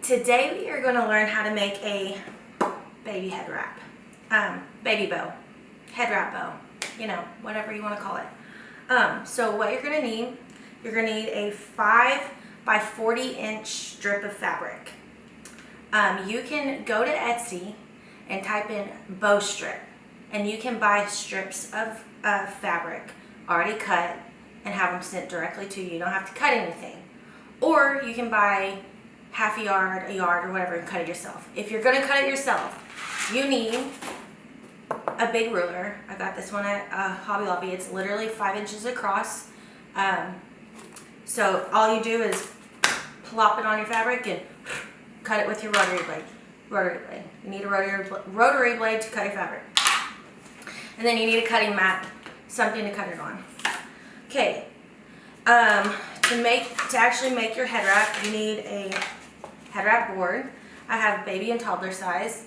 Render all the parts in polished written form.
Today we are going to learn how to make a baby head wrap, baby bow, head wrap bow, you know, whatever you want to call it. So what you're going to need a 5 by 40 inch strip of fabric. You can go to Etsy and type in bow strip, and you can buy strips of fabric already cut and have them sent directly to you. You don't have to cut anything. Or you can buy half a yard, or whatever, and cut it yourself. If you're going to cut it yourself, you need a big ruler. I got this one at Hobby Lobby. It's literally 5 inches across. So all you do is plop it on your fabric and cut it with your rotary blade. You need a rotary blade to cut your fabric. And then you need a cutting mat, something to cut it on. Okay. To actually make your head wrap, you need a head wrap board. I have baby and toddler size.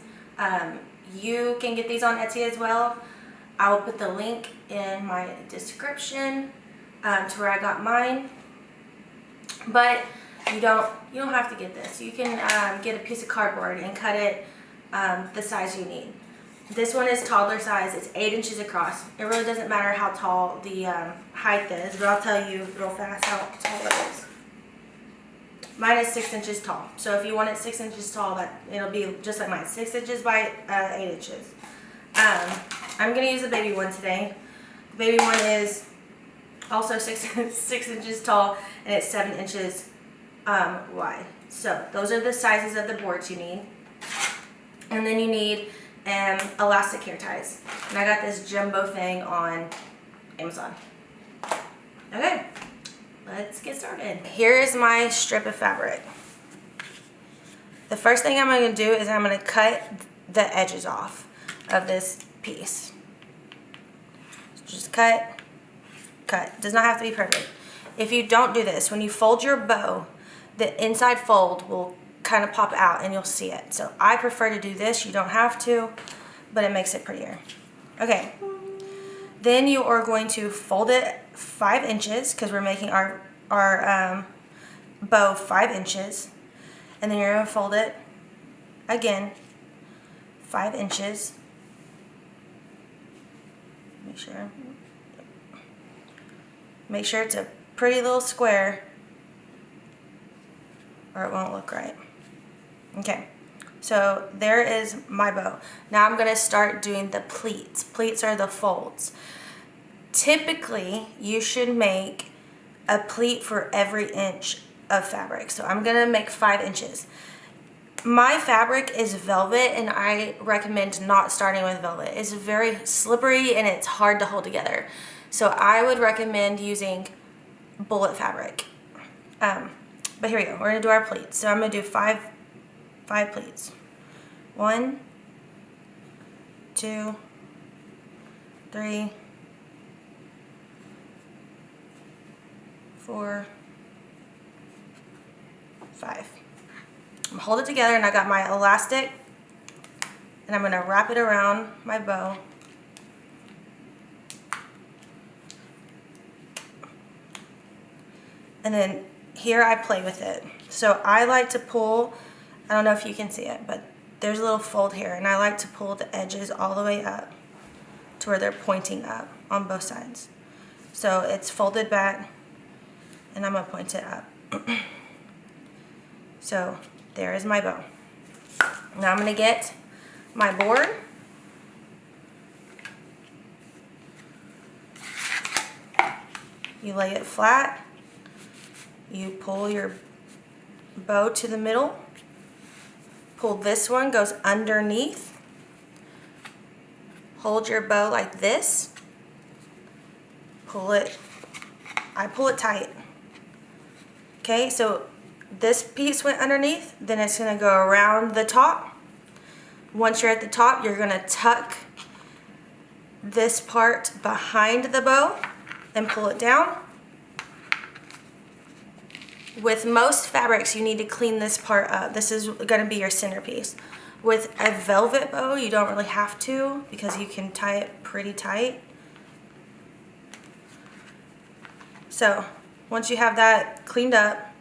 You can get these on Etsy as well. I will put the link in my description to where I got mine. But you don't have to get this. You can get a piece of cardboard and cut it the size you need. This one is toddler size. It's 8 inches across. It really doesn't matter how tall the height is, but I'll tell you real fast how tall it is. Mine is 6 inches tall. So if you want it 6 inches tall, it'll be just like mine, 6 inches by 8 inches. I'm going to use the baby one today. The baby one is also 6 inches tall, and it's 7 inches wide. So those are the sizes of the boards you need. And then you need elastic hair ties. And I got this jumbo thing on Amazon. Okay, let's get started. Here is my strip of fabric. The first thing I'm going to do is I'm going to cut the edges off of this piece. Just cut. Does not have to be perfect. If you don't do this, when you fold your bow, the inside fold will kind of pop out and you'll see it. So I prefer to do this. You don't have to, but it makes it prettier. Okay. Then you are going to fold it 5 inches because we're making our bow 5 inches. And then you're going to fold it again 5 inches. Make sure it's a pretty little square or it won't look right. Okay, so there is my bow. Now I'm going to start doing the pleats. Pleats are the folds. Typically, you should make a pleat for every inch of fabric. So I'm going to make 5 inches. My fabric is velvet, and I recommend not starting with velvet. It's very slippery and it's hard to hold together. So I would recommend using bullet fabric. But here we go. We're going to do our pleats. So I'm going to do five pleats. 1, 2, 3, 4, 5. I'm going to hold it together, and I got my elastic, and I'm going to wrap it around my bow. And then here I play with it. So I like to pull, I don't know if you can see it, but there's a little fold here, and I like to pull the edges all the way up to where they're pointing up on both sides. So it's folded back, and I'm going to point it up. So there is my bow. Now I'm going to get my board. You lay it flat. You pull your bow to the middle. Pull this one, goes underneath. Hold your bow like this. Pull it. I pull it tight. Okay, so this piece went underneath, then it's going to go around the top. Once you're at the top, you're going to tuck this part behind the bow and pull it down. With most fabrics, you need to clean this part up. This is going to be your centerpiece. With a velvet bow, you don't really have to because you can tie it pretty tight. So once you have that cleaned up,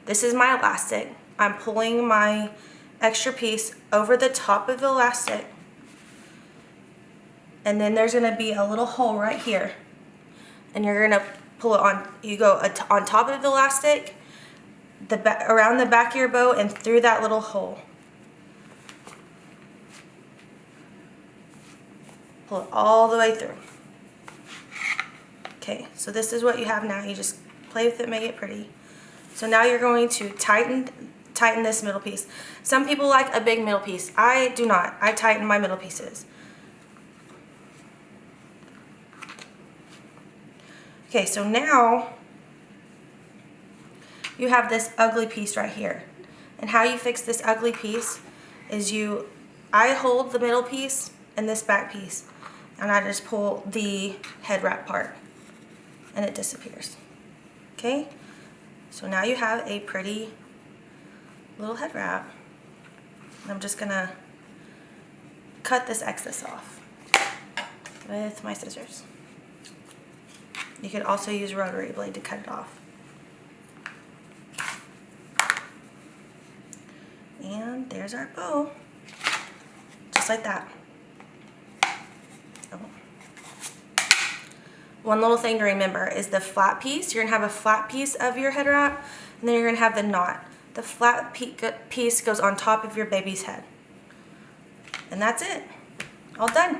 this is my elastic. I'm pulling my extra piece over the top of the elastic, and then there's going to be a little hole right here, and you're going to pull it on. You go on top of the elastic, around the back of your bow, and through that little hole. Pull it all the way through. Okay, so this is what you have now. You just play with it, make it pretty. So now you're going to tighten this middle piece. Some people like a big middle piece. I do not. I tighten my middle pieces. Okay, so now you have this ugly piece right here. And how you fix this ugly piece is I hold the middle piece and this back piece, and I just pull the head wrap part, and it disappears. Okay? So now you have a pretty little head wrap. And I'm just gonna cut this excess off with my scissors. You could also use a rotary blade to cut it off. And there's our bow, just like that. Oh. One little thing to remember is the flat piece. You're gonna have a flat piece of your head wrap, and then you're gonna have the knot. The flat piece goes on top of your baby's head. And that's it. All done.